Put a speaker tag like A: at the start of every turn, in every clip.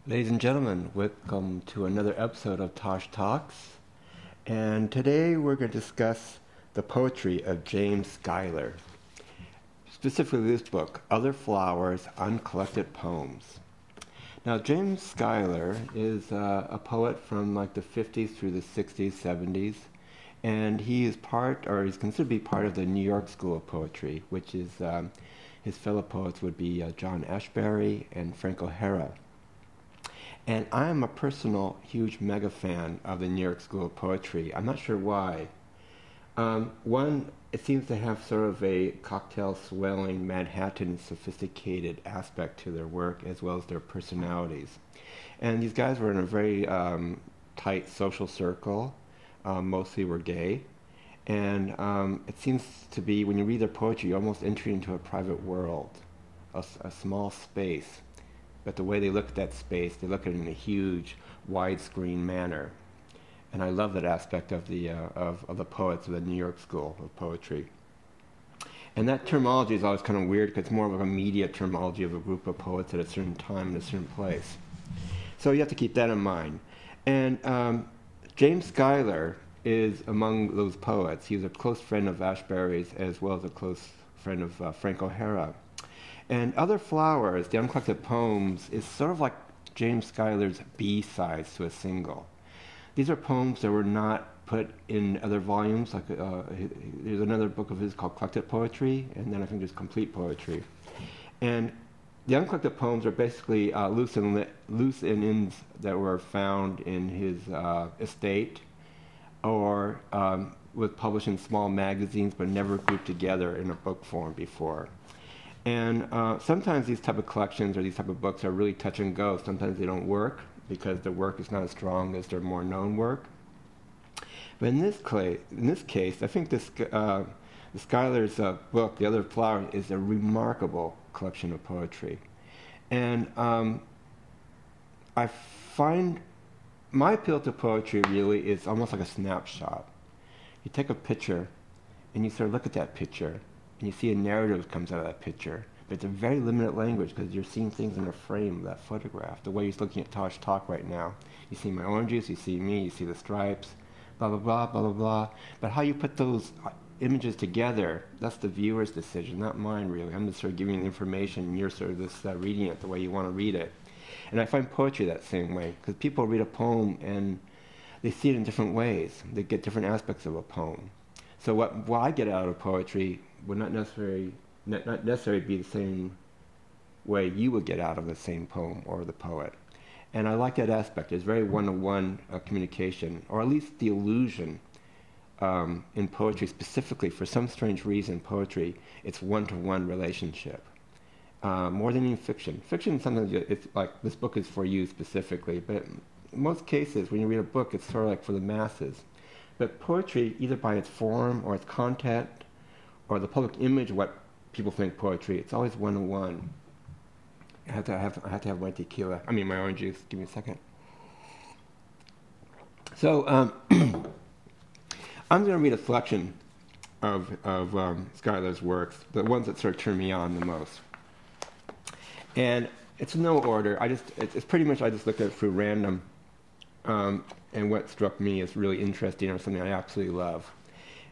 A: Ladies and gentlemen, welcome to another episode of Tosh Talks. And today we're going to discuss the poetry of James Schuyler, specifically this book, Other Flowers, Uncollected Poems. Now, James Schuyler is a poet from like the 50s through the 60s, 70s, and he is he's considered to be part of the New York School of Poetry, which is his fellow poets would be John Ashbery and Frank O'Hara. And I am a personal, huge mega fan of the New York School of Poetry. I'm not sure why. One, it seems to have sort of a cocktail swelling, Manhattan, sophisticated aspect to their work, as well as their personalities. And these guys were in a very tight social circle. Mostly were gay. And it seems to be, when you read their poetry, you almost enter into a private world, a small space. But the way they look at that space, they look at it in a huge, widescreen manner. And I love that aspect of the poets of the New York School of Poetry. And that terminology is always kind of weird because it's more of a immediate terminology of a group of poets at a certain time in a certain place. So you have to keep that in mind. And James Schuyler is among those poets. He was a close friend of Ashbery's as well as a close friend of Frank O'Hara. And Other Flowers, the Uncollected Poems, is sort of like James Schuyler's B-sides to a single. These are poems that were not put in other volumes. Like there's another book of his called Collected Poetry, and then I think there's Complete Poetry. And the uncollected poems are basically loose ends that were found in his estate, or was published in small magazines, but never grouped together in a book form before. And sometimes these type of collections or these type of books are really touch and go. Sometimes they don't work because the work is not as strong as their more known work. But in this case, I think the Schuyler's book, The Other Flowers, is a remarkable collection of poetry. And I find my appeal to poetry really is almost like a snapshot. You take a picture and you sort of look at that picture, and you see a narrative that comes out of that picture. But it's a very limited language because you're seeing things in the frame of that photograph. The way you're looking at Tosh Talk right now. You see my oranges, you see me, you see the stripes, blah, blah, blah, blah, blah, blah. But how you put those images together, that's the viewer's decision, not mine really. I'm just sort of giving you the information and you're sort of just reading it the way you want to read it. And I find poetry that same way because people read a poem and they see it in different ways. They get different aspects of a poem. So what I get out of poetry would not necessarily be the same way you would get out of the same poem or the poet. And I like that aspect. It's very one-to-one communication, or at least the illusion in poetry specifically. For some strange reason, poetry, it's one-to-one relationship. More than in fiction. Fiction, sometimes it's like, this book is for you specifically, but in most cases, when you read a book, it's sort of like for the masses. But poetry, either by its form or its content, or the public image of what people think poetry, it's always one-to-one. I have to have my tequila. I mean my orange juice. Give me a second. So I'm going to read a selection of Schuyler's works, the ones that sort of turn me on the most. And it's in no order. It's pretty much I just looked at it through random, and what struck me as really interesting or something I absolutely love.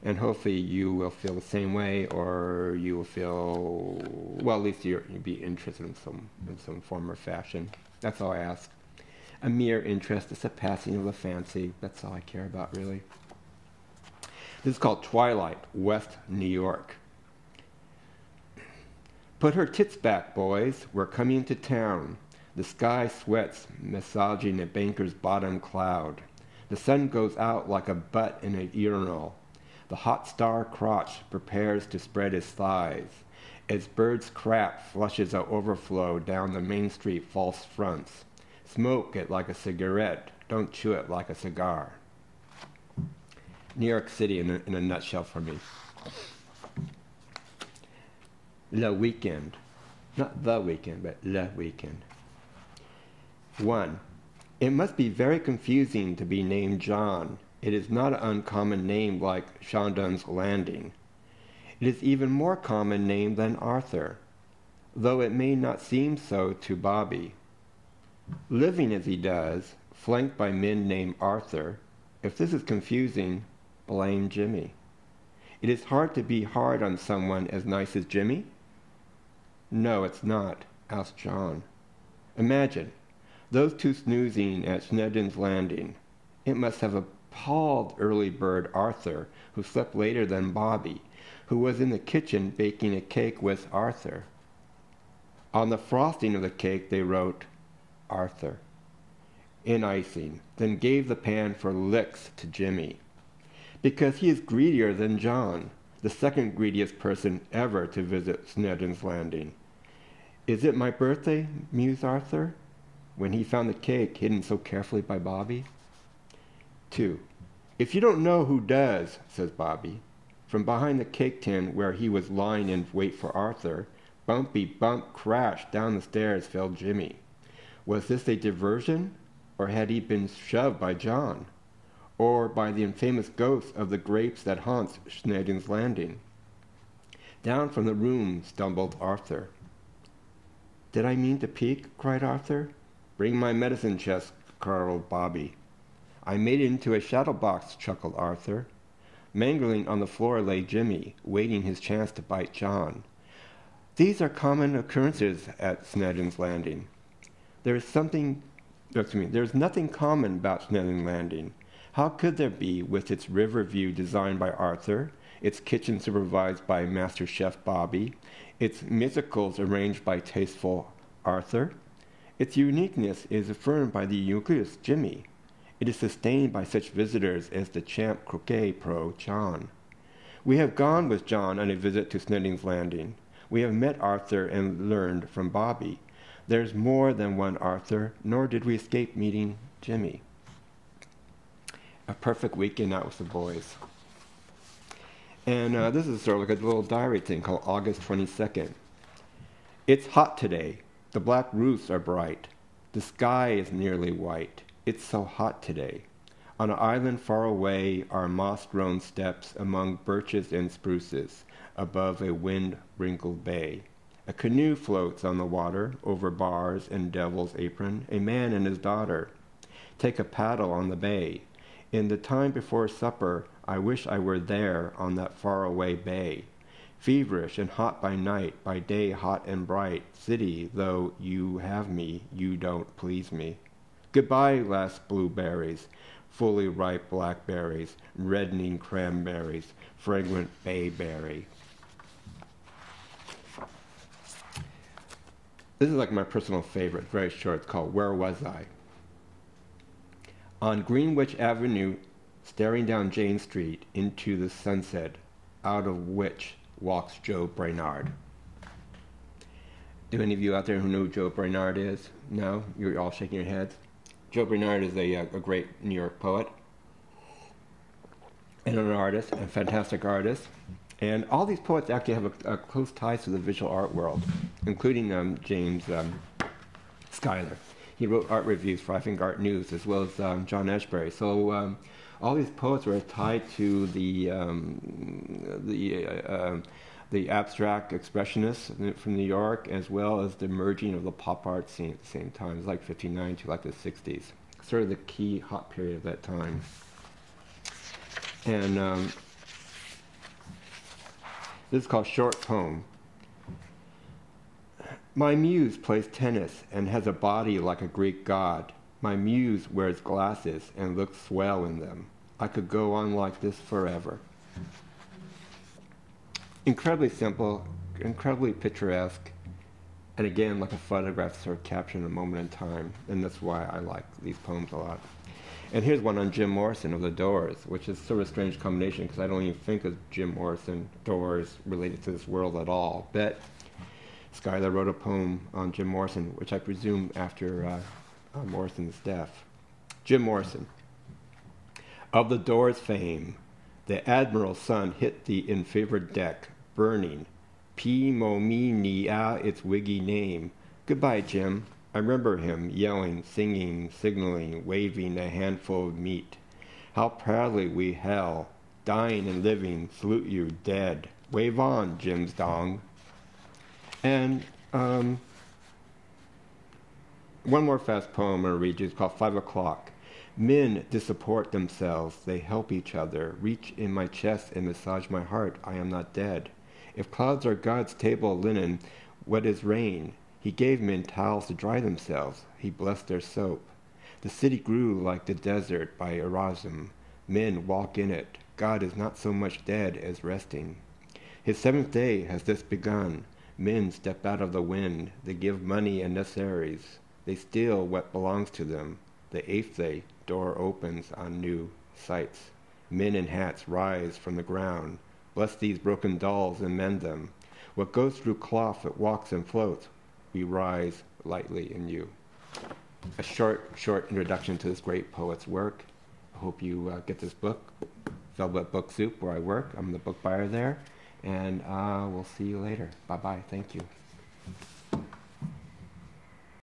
A: And hopefully you will feel the same way, or you will feel, well, at least you'll be interested in some form or fashion. That's all I ask. A mere interest, it's a passing of a fancy. That's all I care about, really. This is called Twilight, West New York. Put her tits back, boys. We're coming to town. The sky sweats, massaging a banker's bottom cloud. The sun goes out like a butt in a urinal. The hot star crotch prepares to spread his thighs. As bird's crap flushes an overflow down the Main Street false fronts. Smoke it like a cigarette. Don't chew it like a cigar. New York City in a nutshell for me. Le Weekend. Not the weekend, but Le Weekend. 1. It must be very confusing to be named John. It is not an uncommon name like Chandon's Landing. It is even more common name than Arthur, though it may not seem so to Bobby. living as he does, flanked by men named Arthur. If this is confusing, blame Jimmy. It is hard to be hard on someone as nice as Jimmy? No, it's not, asked John. Imagine, those two snoozing at Snedden's Landing. It must have appalled early bird Arthur, who slept later than Bobby, who was in the kitchen baking a cake with Arthur. On the frosting of the cake they wrote, Arthur, in icing, then gave the pan for licks to Jimmy. Because he is greedier than John, the second greediest person ever to visit Snedden's Landing. Is it my birthday? Mused Arthur, when he found the cake hidden so carefully by Bobby. 2. If you don't know who does, says Bobby. From behind the cake tin where he was lying in wait for Arthur, bumpy bump crash down the stairs fell Jimmy. Was this a diversion, or had he been shoved by John, or by the infamous ghost of the grapes that haunts Snedden's Landing? Down from the room stumbled Arthur. Did I mean to peek? Cried Arthur. Bring my medicine chest, caroled Bobby. I made it into a shadow box, chuckled Arthur. Mangling on the floor lay Jimmy, waiting his chance to bite John. These are common occurrences at Snedden's Landing. There is nothing common about Snedden's Landing. How could there be, with its river view designed by Arthur, its kitchen supervised by Master Chef Bobby, its musicals arranged by tasteful Arthur? Its uniqueness is affirmed by the ubiquitous Jimmy. It is sustained by such visitors as the champ croquet pro John. We have gone with John on a visit to Snedden's Landing. We have met Arthur and learned from Bobby. There's more than one Arthur, nor did we escape meeting Jimmy. A perfect weekend out with the boys. And this is sort of like a little diary thing called August 22nd. It's hot today. The black roofs are bright. The sky is nearly white. It's so hot today. On an island far away are moss-grown steps among birches and spruces, above a wind-wrinkled bay. A canoe floats on the water, over bars and Devil's Apron. A man and his daughter take a paddle on the bay. In the time before supper, I wish I were there on that faraway bay. Feverish and hot by night, by day hot and bright, city, though you have me, you don't please me. Goodbye, last blueberries, fully ripe blackberries, reddening cranberries, fragrant bayberry. This is like my personal favorite, very short. It's called Where Was I? On Greenwich Avenue, staring down Jane Street into the sunset, out of which walks Joe Brainard. Do any of you out there who know who Joe Brainard is? No? You're all shaking your heads? Joe Brainard is a great New York poet and an artist, a fantastic artist. And all these poets actually have a close ties to the visual art world, including James Schuyler. He wrote art reviews for I think Art News, as well as John Ashbery. So all these poets were tied to the abstract expressionists from New York, as well as the merging of the pop art scene at the same time. It was like 59 to like the 60s, sort of the key hot period of that time. And this is called Short Poem. My muse plays tennis and has a body like a Greek god. My muse wears glasses and looks swell in them. I could go on like this forever. Incredibly simple, incredibly picturesque, and again, like a photograph sort of capturing a moment in time, and that's why I like these poems a lot. And here's one on Jim Morrison of The Doors, which is sort of a strange combination because I don't even think of Jim Morrison, Doors, related to this world at all. But Schuyler wrote a poem on Jim Morrison, which I presume after Morrison's death. Jim Morrison. Of the Doors fame, the Admiral's son hit the infavored deck, burning. P-mo-me-ni-a, its wiggy name. Goodbye, Jim. I remember him yelling, singing, signaling, waving a handful of meat. How proudly we hell, dying and living, salute you dead. Wave on, Jim's dong. And one more fast poem I'm going to read you. It's called 5 o'clock. Men dissupport themselves. They help each other. Reach in my chest and massage my heart. I am not dead. If clouds are God's table of linen, what is rain? He gave men towels to dry themselves. He blessed their soap. The city grew like the desert by Erasm. Men walk in it. God is not so much dead as resting. His seventh day has just begun. Men step out of the wind. They give money and necessaries. They steal what belongs to them. The eighth day, door opens on new sights. Men in hats rise from the ground. Bless these broken dolls and mend them. What goes through cloth that walks and floats, we rise lightly in you. A short introduction to this great poet's work. I hope you get this book, Velvet Book Soup, where I work. I'm the book buyer there. And we'll see you later. Bye-bye. Thank you.